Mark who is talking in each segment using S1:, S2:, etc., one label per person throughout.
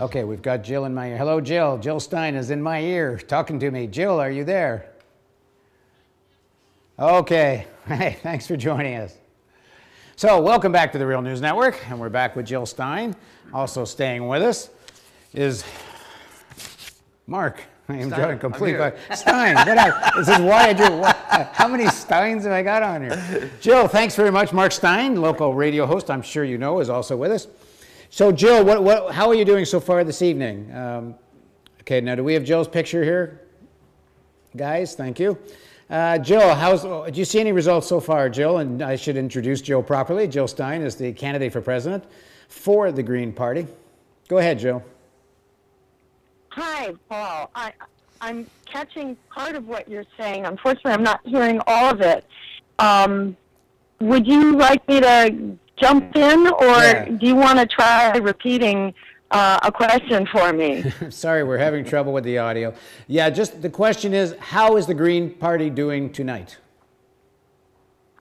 S1: Okay, we've got Jill in my ear. Hello, Jill. Jill Stein is in my ear talking to me. Jill, are you there? Okay. Hey, thanks for joining us. So, welcome back to the Real News Network, and we're back with Jill Stein. Also staying with us is Marc. I am drawing complete. Stein, this is why I do. How many Steins have I got on here? Jill, thanks very much. Marc Stein, local radio host, I'm sure you know, is also with us. So, Jill, how are you doing so far this evening? Okay, now do we have Jill's picture here? Guys, thank you. Jill, do you see any results so far, Jill? And I should introduce Jill properly. Jill Stein is the candidate for president for the Green Party. Go ahead, Jill.
S2: Hi, Paul. I'm catching part of what you're saying. Unfortunately, I'm not hearing all of it. Would you like me to jump in, or do you want to try repeating a question for me?
S1: Sorry, we're having trouble with the audio. Yeah, just the question is, how is the Green Party doing tonight?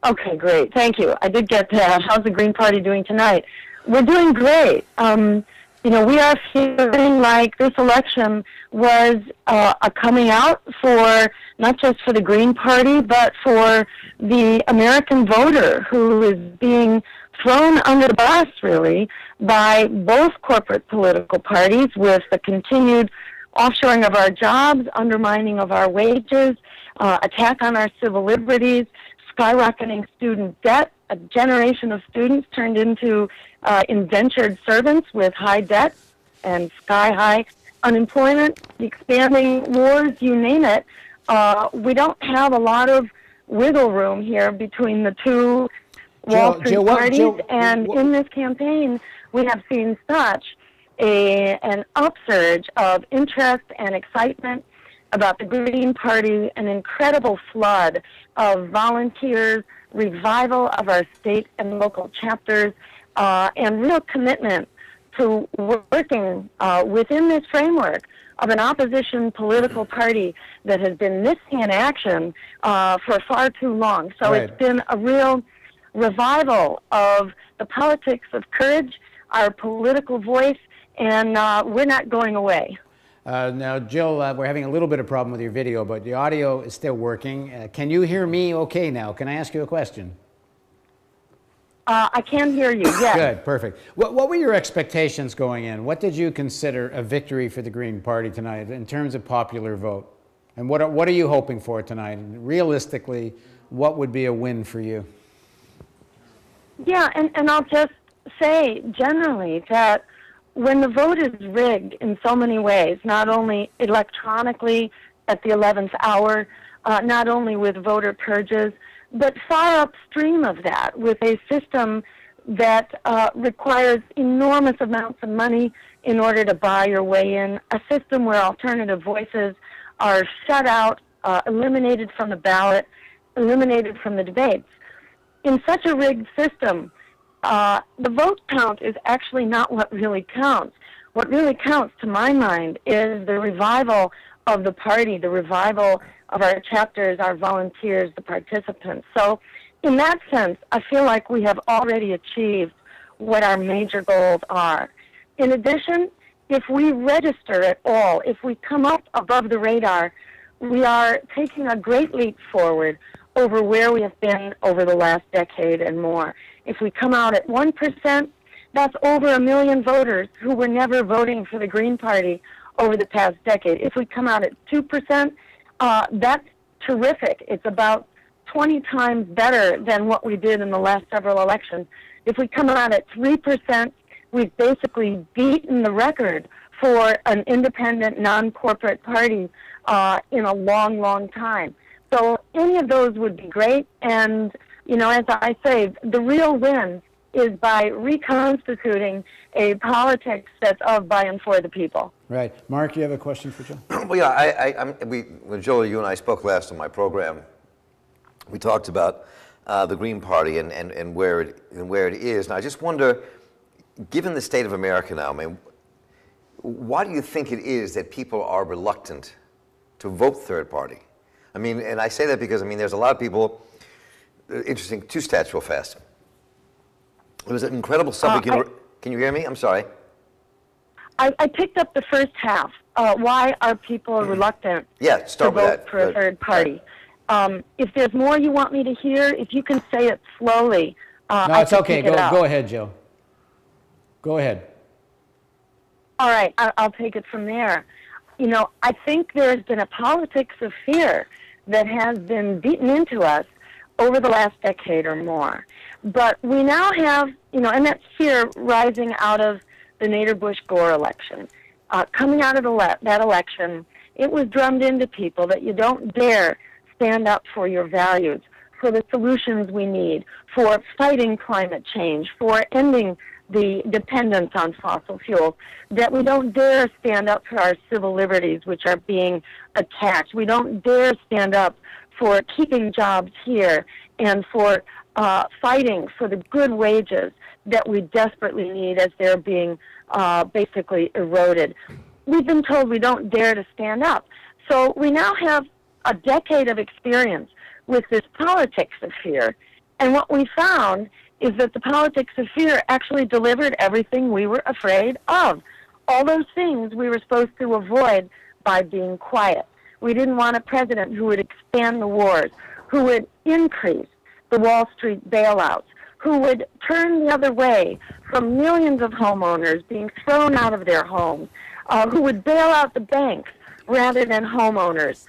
S2: Okay, great. Thank you. I did get that. How's the Green Party doing tonight? We're doing great. You know, we are feeling like this election was a coming out for not just for the Green Party, but for the American voter who is being thrown under the bus, really, by both corporate political parties with the continued offshoring of our jobs, undermining of our wages, attack on our civil liberties, skyrocketing student debt, a generation of students turned into indentured servants with high debt and sky-high unemployment, expanding wars, you name it. We don't have a lot of wiggle room here between the two Wall Street parties, and in this campaign, we have seen such an upsurge of interest and excitement about the Green Party, an incredible flood of volunteers, revival of our state and local chapters, and real commitment to working within this framework of an opposition political party that has been missing in action for far too long. So It's been a real revival of the politics of courage, our political voice, and we're not going away.
S1: Now, Jill, we're having a little bit of problem with your video, but the audio is still working. Can you hear me okay now? Can I ask you a question?
S2: I can hear you, yes.
S1: Good, perfect. What were your expectations going in? What did you consider a victory for the Green Party tonight in terms of popular vote? And what are you hoping for tonight? Realistically, what would be a win for you?
S2: Yeah, and I'll just say generally that when the vote is rigged in so many ways, not only electronically at the 11th hour, not only with voter purges, but far upstream of that with a system that requires enormous amounts of money in order to buy your way in, a system where alternative voices are shut out, eliminated from the ballot, eliminated from the debates. In such a rigged system, the vote count is actually not what really counts. What really counts, to my mind, is the revival of the party, the revival of our chapters, our volunteers, the participants. So in that sense, I feel like we have already achieved what our major goals are. In addition, if we register at all, if we come up above the radar, we are taking a great leap forward over where we have been over the last decade and more. If we come out at 1%, that's over 1 million voters who were never voting for the Green Party over the past decade. If we come out at 2%, that's terrific. It's about 20 times better than what we did in the last several elections. If we come out at 3%, we've basically beaten the record for an independent, non-corporate party in a long, long time. So any of those would be great. And, you know, as I say, the real win is by reconstituting a politics that's of, by, and for the people.
S1: Right. Marc, you have a question for Jill?
S3: Well, yeah, when Jill, you and I spoke last on my program, we talked about the Green Party and where it is. And I just wonder, given the state of America now, I mean, why do you think it is that people are reluctant to vote third party? I mean, and I say that because, I mean, there's a lot of people, interesting, two stats real fast. It was an incredible subject. Can you hear me? I'm sorry.
S2: I picked up the first half. Why are people reluctant
S3: Yeah,
S2: to
S3: start with
S2: vote
S3: that.
S2: for a third party? If there's more you want me to hear, if you can say it slowly,
S1: No,
S2: I
S1: it's
S2: can
S1: okay.
S2: pick it up.
S1: Go ahead, Jill. Go ahead.
S2: All right, I'll take it from there. You know, I think there's been a politics of fear that has been beaten into us over the last decade or more. But we now have, you know, and that fear rising out of the Nader-Bush-Gore election. Coming out of that election, it was drummed into people that you don't dare stand up for your values, for the solutions we need, for fighting climate change, for ending the dependence on fossil fuels, that we don't dare stand up for our civil liberties, which are being attacked. We don't dare stand up for keeping jobs here and for fighting for the good wages that we desperately need as they're being basically eroded. We've been told we don't dare to stand up. So we now have a decade of experience with this politics of fear. And what we found is that the politics of fear actually delivered everything we were afraid of. All those things we were supposed to avoid by being quiet. We didn't want a president who would expand the wars, who would increase the Wall Street bailouts, who would turn the other way from millions of homeowners being thrown out of their homes, who would bail out the banks rather than homeowners,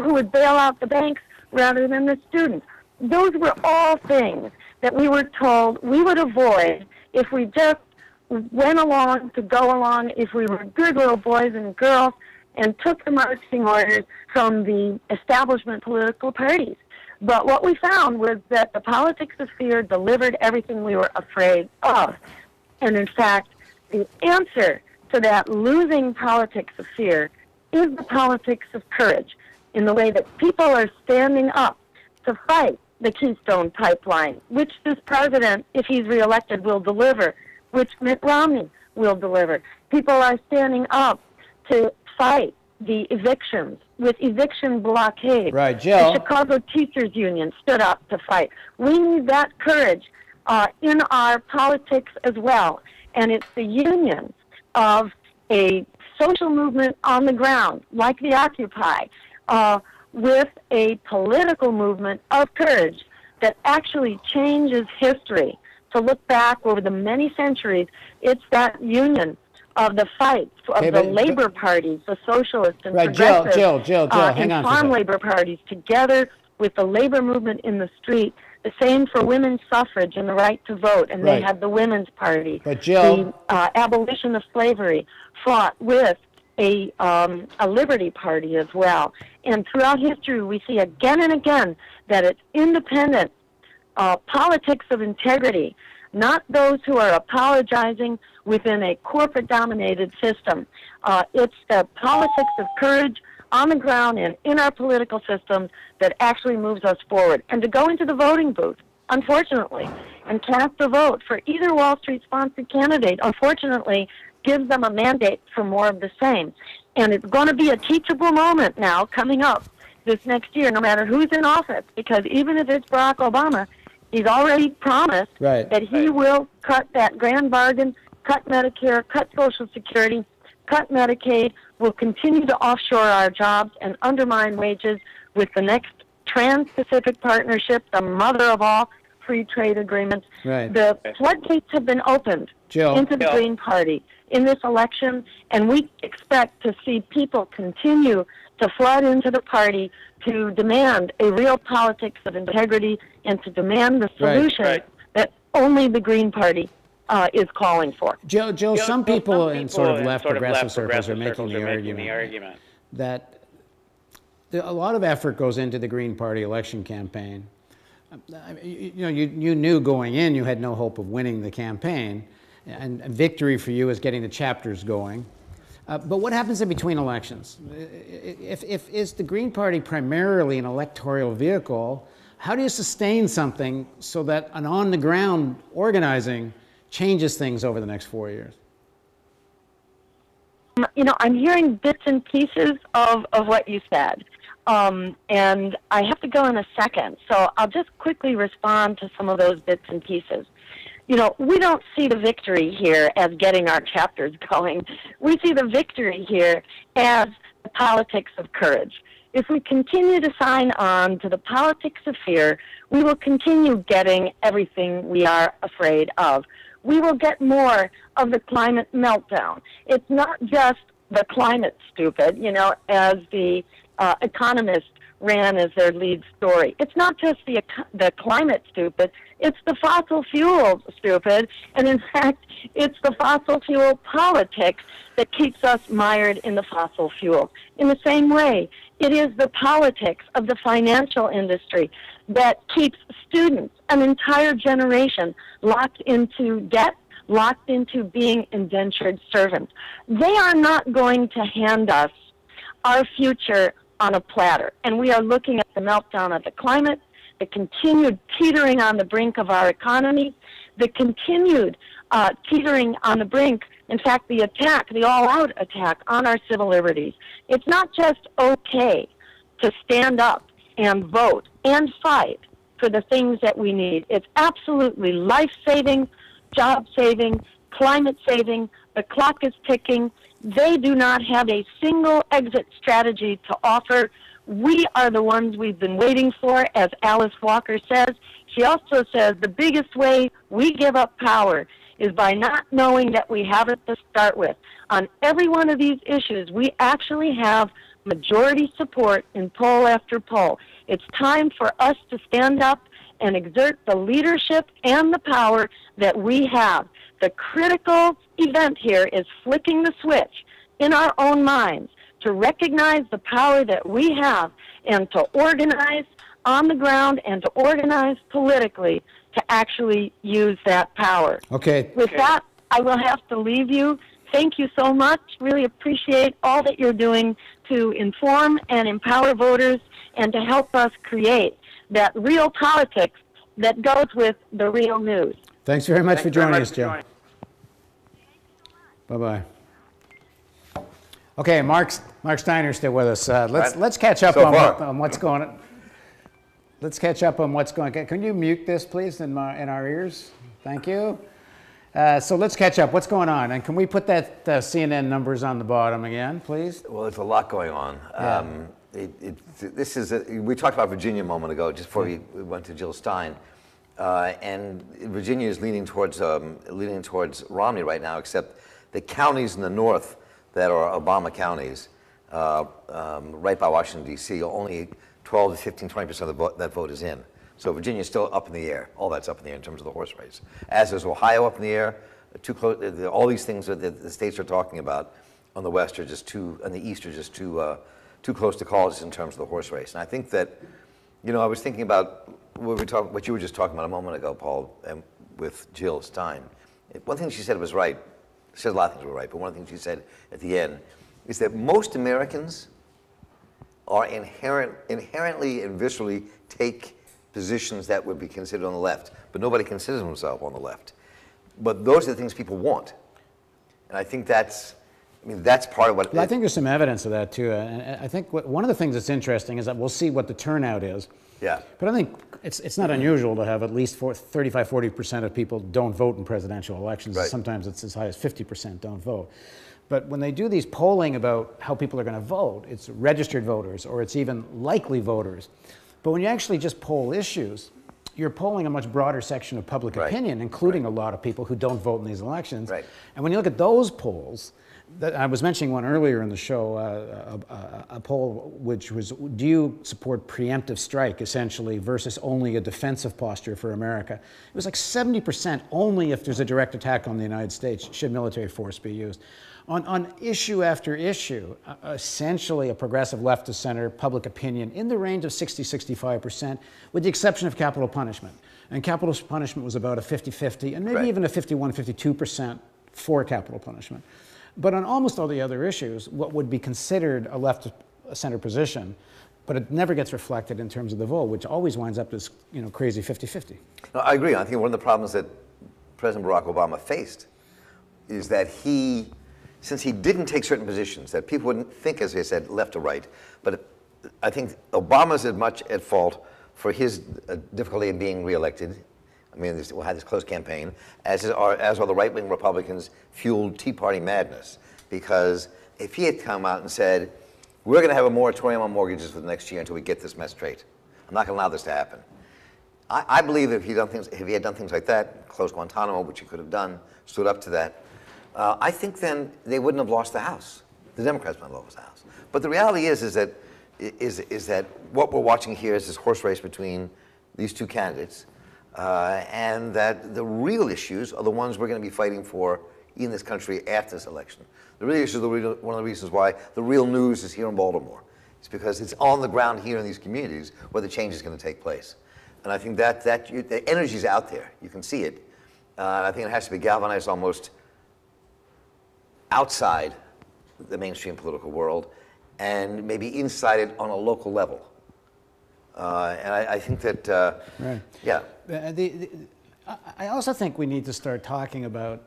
S2: who would bail out the banks rather than the students. Those were all things that we were told we would avoid if we just went along to go along, if we were good little boys and girls and took the marching orders from the establishment political parties. But what we found was that the politics of fear delivered everything we were afraid of. And in fact, the answer to that losing politics of fear is the politics of courage, in the way that people are standing up to fight the Keystone Pipeline, which this president, if he's reelected, will deliver, which Mitt Romney will deliver. People are standing up to fight the evictions with eviction blockade.
S1: Right, Jill.
S2: The Chicago Teachers Union stood up to fight. We need that courage in our politics as well. And it's the union of a social movement on the ground, like the Occupy, with a political movement of courage that actually changes history. To look back over the many centuries, it's that union of the fight of the labor parties, the socialists and progressives,
S1: Jill, hang
S2: and
S1: on for a
S2: farm
S1: second.
S2: labor parties, together with the labor movement in the street. The same for women's suffrage and the right to vote, and they
S1: Right.
S2: had the Women's Party.
S1: But Jill,
S2: The abolition of slavery fought with a Liberty Party as well. And throughout history, we see again and again that it's independent politics of integrity, not those who are apologizing within a corporate-dominated system. It's the politics of courage on the ground and in our political systems that actually moves us forward. And to go into the voting booth, unfortunately, and cast a vote for either Wall Street-sponsored candidate, unfortunately, gives them a mandate for more of the same. And it's going to be a teachable moment now coming up this next year, no matter who's in office, because even if it's Barack Obama, he's already promised that he will cut that grand bargain, cut Medicare, cut Social Security, cut Medicaid, will continue to offshore our jobs and undermine wages with the next Trans-Pacific Partnership, the mother of all free trade agreements.
S1: Right.
S2: The floodgates have been opened into the Green Party in this election, and we expect to see people continue to flood into the party to demand a real politics of integrity and to demand the solution that only the Green Party is calling for.
S1: Joe, some people in sort of left progressive circles are making the argument that a lot of effort goes into the Green Party election campaign. You knew going in you had no hope of winning the campaign, and victory for you is getting the chapters going. But what happens in between elections? If is the Green Party primarily an electoral vehicle, how do you sustain something so that an on-the-ground organizing changes things over the next 4 years?
S2: I'm hearing bits and pieces of what you said, and I have to go in a second, so I'll just quickly respond to some of those bits and pieces. you know, we don't see the victory here as getting our chapters going. We see the victory here as the politics of courage. If we continue to sign on to the politics of fear, we will continue getting everything we are afraid of. We will get more of the climate meltdown. It's not just the climate stupid, you know, as the Economist ran as their lead story. It's not just the climate stupid, it's the fossil fuel stupid, and in fact, it's the fossil fuel politics that keeps us mired in the fossil fuel. In the same way, it is the politics of the financial industry that keeps students, an entire generation, locked into debt, locked into being indentured servants. They are not going to hand us our future on a platter. And we are looking at the meltdown of the climate, the continued teetering on the brink of our economy, the continued teetering on the brink, in fact, the attack, the all-out attack on our civil liberties. It's not just okay to stand up and vote and fight for the things that we need. It's absolutely life-saving, job-saving, climate-saving. The clock is ticking. They do not have a single exit strategy to offer. We are the ones we've been waiting for, as Alice Walker says. She also says the biggest way we give up power is by not knowing that we have it to start with. On every one of these issues, we actually have majority support in poll after poll. It's time for us to stand up and exert the leadership and the power that we have. The critical event here is flicking the switch in our own minds to recognize the power that we have and to organize on the ground and to organize politically to actually use that power.
S1: Okay.
S2: With that, I will have to leave you. Thank you so much. Really appreciate all that you're doing to inform and empower voters and to help us create that real politics that goes with the real news.
S1: Thanks very much for joining us, Joe. Bye-bye. Okay, Marc Steiner's still with us. Let's catch up on what's going on. Let's catch up on what's going on. Can you mute this, please, in our ears? Thank you. So let's catch up. What's going on? And can we put that CNN numbers on the bottom again, please?
S3: Well, there's a lot going on.
S1: Yeah.
S3: We talked about Virginia a moment ago, just before we went to Jill Stein. And Virginia is leaning towards Romney right now, except the counties in the north that are Obama counties, right by Washington, D.C., only 12 to 15, 20% of that vote is in. So Virginia's still up in the air. All that's up in the air in terms of the horse race. As is Ohio up in the air. Too close. All these things that the states are talking about on the west are just too, on the east are just too close to call just in terms of the horse race. And I think that, you know, I was thinking about what you were just talking about a moment ago, Paul, and with Jill Stein. One thing she said was right. She said a lot of things were right, but one of the things she said at the end is that most Americans are inherently and viscerally take positions that would be considered on the left, but nobody considers themselves on the left. But those are the things people want. And I think that's part of what...
S1: I think there's some evidence of that, too. And I think one of the things that's interesting is that we'll see what the turnout is.
S3: Yeah.
S1: But I think it's not unusual to have at least 35–40% of people don't vote in presidential elections.
S3: Right.
S1: Sometimes it's as high as 50% don't vote. But when they do these polling about how people are going to vote, it's registered voters or it's even likely voters. But when you actually just poll issues, you're polling a much broader section of public opinion, including a lot of people who don't vote in these elections.
S3: Right.
S1: And when you look at those polls, I was mentioning one earlier in the show, a poll which was, do you support preemptive strike, essentially, versus only a defensive posture for America? It was like 70% only if there's a direct attack on the United States should military force be used. On issue after issue, essentially a progressive left to center public opinion in the range of 60–65%, with the exception of capital punishment. And capital punishment was about a 50–50, and maybe even a 51–52% for capital punishment. But on almost all the other issues, what would be considered a left center position, but it never gets reflected in terms of the vote, which always winds up this crazy 50–50.
S3: No, I agree. I think one of the problems that President Barack Obama faced is that since he didn't take certain positions, that people wouldn't think, as I said, left or right, but I think Obama's as much at fault for his difficulty in being reelected, I mean, we'll have this close campaign, as are the right-wing Republicans fueled Tea Party madness. Because if he had come out and said, we're going to have a moratorium on mortgages for the next year until we get this mess straight. I'm not going to allow this to happen. I believe if he had done things like that, closed Guantanamo, which he could have done, stood up to that, I think then they wouldn't have lost the House. The Democrats might have lost the House. But the reality is that what we're watching here is this horse race between these two candidates, and that the real issues are the ones we're going to be fighting for in this country after this election. The real issues are one of the reasons why the real news is here in Baltimore. It's because it's on the ground here in these communities where the change is going to take place. And I think that the energy is out there. You can see it. And I think it has to be galvanized almost outside the mainstream political world and maybe inside it on a local level. And I think that,
S1: Right.
S3: yeah.
S1: I also think we need to start talking about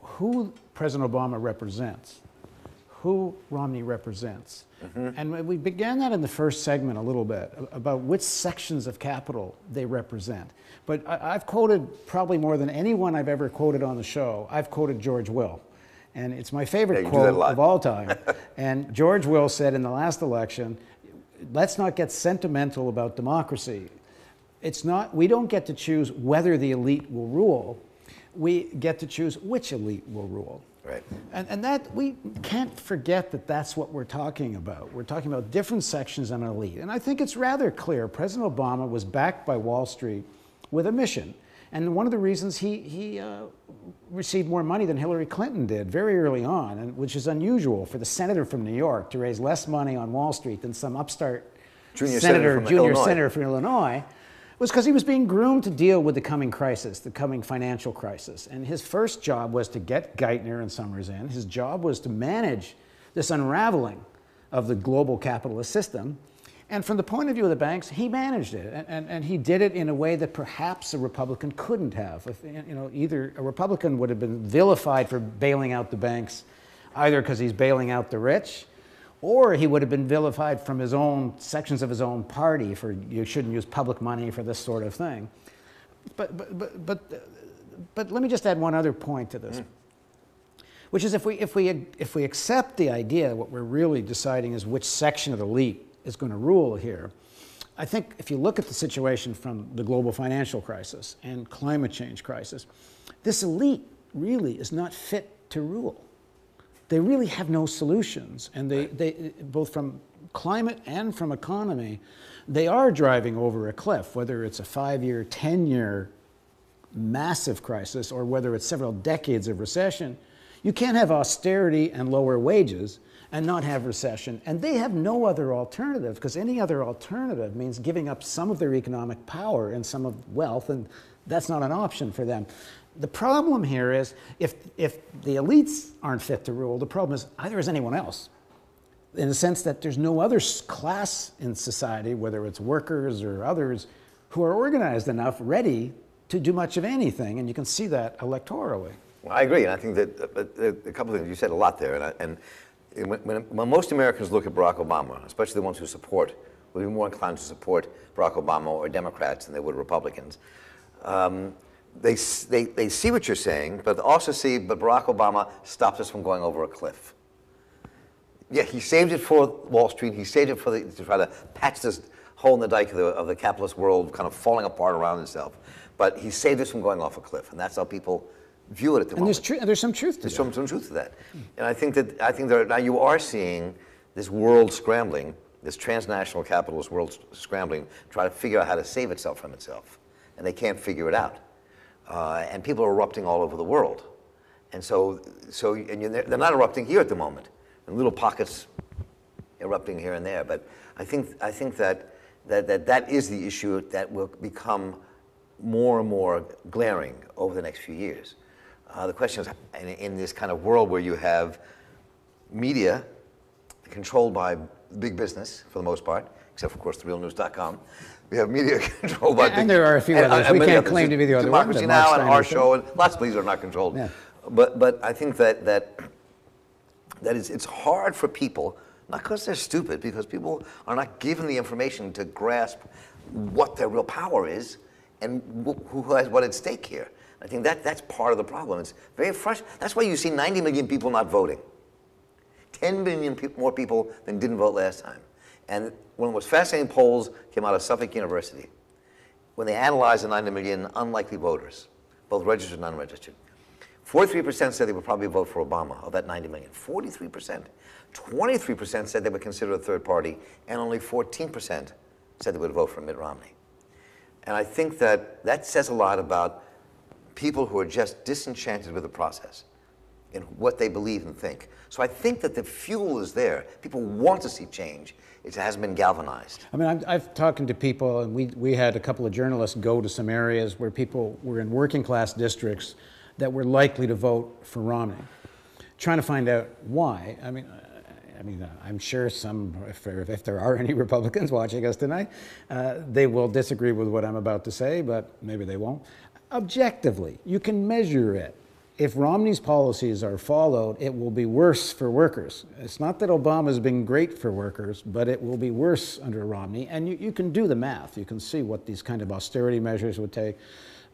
S1: who President Obama represents, who Romney represents. And we began that in the first segment a little bit, about which sections of capital they represent. But I've quoted probably more than anyone I've ever quoted on the show. I've quoted George Will. And it's my favorite quote of all time. And George Will said in the last election, let's not get sentimental about democracy. We don't get to choose whether the elite will rule. We get to choose which elite will rule.
S3: Right.
S1: And that, we can't forget that that's what we're talking about. We're talking about different sections of an elite. And I think it's rather clear President Obama was backed by Wall Street with a mission. And one of the reasons he received more money than Hillary Clinton did very early on, and which is unusual for the senator from New York to raise less money on Wall Street than some upstart junior senator from Illinois, was because he was being groomed to deal with the coming crisis, the coming financial crisis. And his first job was to get Geithner and Summers in. His job was to manage this unraveling of the global capitalist system. And from the point of view of the banks, he managed it. And he did it in a way that perhaps a Republican couldn't have. Either a Republican would have been vilified for bailing out the banks, either because he's bailing out the rich, or he would have been vilified from his own sections of his own party for you shouldn't use public money for this sort of thing. But let me just add one other point to this, which is if we accept the idea, what we're really deciding is which section of the elite is going to rule here. I think if you look at the situation from the global financial crisis and climate change crisis, this elite really is not fit to rule. They really have no solutions, and they both from climate and from economy, they are driving over a cliff, whether it's a 5-year, 10-year massive crisis or whether it's several decades of recession. You can't have austerity and lower wages and not have recession, and they have no other alternative, because any other alternative means giving up some of their economic power and some of wealth, and that's not an option for them. The problem here is if the elites aren't fit to rule, the problem is either is anyone else, in the sense that there's no other class in society, whether it's workers or others, who are organized enough, ready to do much of anything, and you can see that electorally.
S3: Well, I agree, and I think that a couple of things, you said a lot there, and when most Americans look at Barack Obama, especially the ones who support, will be more inclined to support Barack Obama or Democrats than they would Republicans. They see what you're saying, but also see, but Barack Obama stopped us from going over a cliff. Yeah, he saved it for Wall Street. He saved it to try to patch this hole in the dike of the capitalist world kind of falling apart around itself. But he saved us from going off a cliff, and that's how people view it at the moment.
S1: And there's some truth to that.
S3: There's some truth to that. And I think that now you are seeing this world scrambling, this transnational capitalist world scrambling, try to figure out how to save itself from itself. And they can't figure it out. And people are erupting all over the world. And they're not erupting here at the moment, in little pockets erupting here and there. But I think that is the issue that will become more and more glaring over the next few years. The question is, in this kind of world where you have media controlled by big business for the most part, except for, of course, therealnews.com, we have media controlled by big...
S1: And there are a few others. We can't claim to be the other one.
S3: Democracy Now! And our show, and lots of these are not controlled.
S1: Yeah.
S3: But I think that it's hard for people, not because they're stupid, because people are not given the information to grasp what their real power is. and who has what at stake here. I think that's part of the problem. It's very frustrating. That's why you see 90 million people not voting. 10 million more people than didn't vote last time. And one of the most fascinating polls came out of Suffolk University when they analyzed the 90 million unlikely voters, both registered and unregistered. 43% said they would probably vote for Obama, of that 90 million. 43%. 23% said they would consider a third party, and only 14% said they would vote for Mitt Romney. And I think that says a lot about people who are just disenchanted with the process and what they believe and think. So I think that the fuel is there. People want to see change. It hasn't been galvanized.
S1: I mean, I've talking to people, and we had a couple of journalists go to some areas where people were in working class districts that were likely to vote for Romney, trying to find out why. I mean, I'm sure if there are any Republicans watching us tonight, they will disagree with what I'm about to say, but maybe they won't. Objectively, you can measure it. If Romney's policies are followed, it will be worse for workers. It's not that Obama's been great for workers, but it will be worse under Romney. And you can do the math. You can see what these kind of austerity measures would take.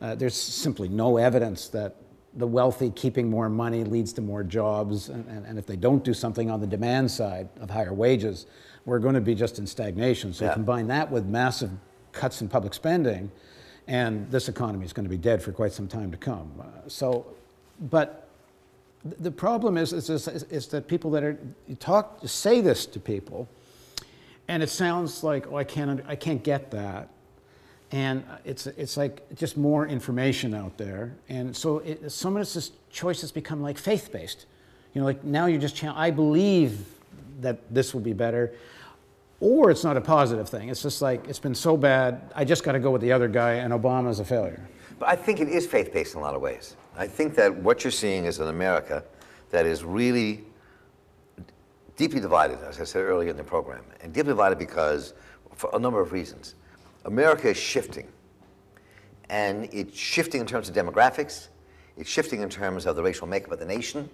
S1: There's simply no evidence that the wealthy keeping more money leads to more jobs. And if they don't do something on the demand side of higher wages, we're going to be just in stagnation. So combine that with massive cuts in public spending, and this economy is going to be dead for quite some time to come. But the problem is that people that say this to people, and it sounds like, oh, I can't get that, and it's like just more information out there, and so some of this choices become like faith-based, like now you're just I believe that this will be better, or it's not a positive thing. It's just like it's been so bad, I just got to go with the other guy, and Obama's a failure.
S3: But I think it is faith-based in a lot of ways. I think that what you're seeing is an America that is really deeply divided, as I said earlier in the program, and deeply divided because, for a number of reasons. America is shifting, and it's shifting in terms of demographics, it's shifting in terms of the racial makeup of the nation,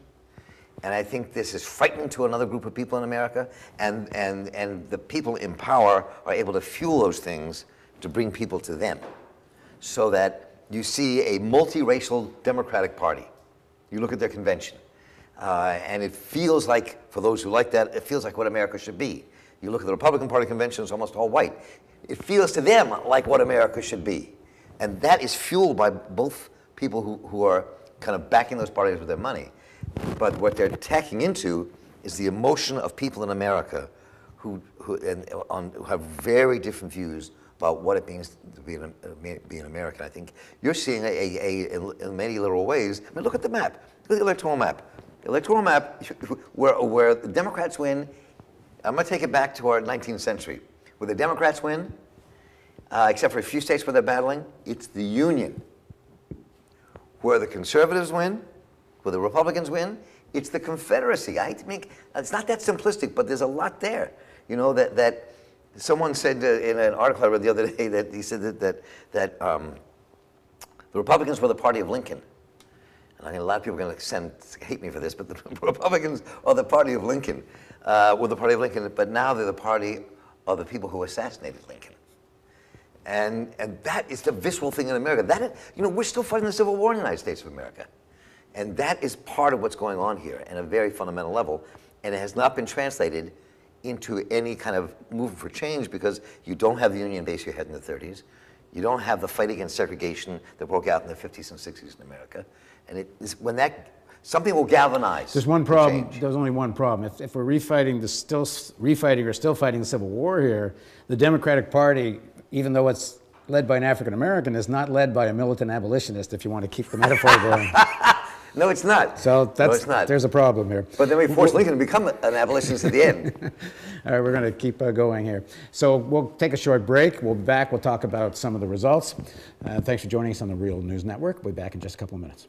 S3: and I think this is frightening to another group of people in America, and the people in power are able to fuel those things to bring people to them, so that you see a multiracial Democratic Party. You look at their convention, and it feels like, for those who like that, it feels like what America should be. You look at the Republican Party convention, it's almost all white. It feels to them like what America should be. And that is fueled by both people who are kind of backing those parties with their money. But what they're tacking into is the emotion of people in America who have very different views about what it means to be an American. I think you're seeing in many literal ways. I mean, look at the map. Look at the electoral map. The electoral map, where the Democrats win, I'm going to take it back to our 19th century. Where the Democrats win, except for a few states where they're battling, it's the Union. Where the conservatives win, where the Republicans win, it's the Confederacy. I think it's not that simplistic, but there's a lot there. That someone said in an article I read the other day that he said that the Republicans were the party of Lincoln. And I think a lot of people are going to hate me for this, but the Republicans are the party of Lincoln, were the party of Lincoln, but now they're the party of the people who assassinated Lincoln. And that is the visceral thing in America. We're still fighting the Civil War in the United States of America. And that is part of what's going on here at a very fundamental level. And it has not been translated into any kind of movement for change because you don't have the Union base you had in the 30s. You don't have the fight against segregation that broke out in the 50s and 60s in America. And something will galvanize.
S1: There's one problem. There's only one problem. If we're fighting the Civil War here, the Democratic Party, even though it's led by an African American, is not led by a militant abolitionist. If you want to keep the metaphor going.
S3: No, it's not.
S1: So there's a problem here.
S3: But then we forced Lincoln to become an abolitionist at the end.
S1: All right, we're going to keep going here. So we'll take a short break. We'll be back. We'll talk about some of the results. Thanks for joining us on the Real News Network. We'll be back in just a couple of minutes.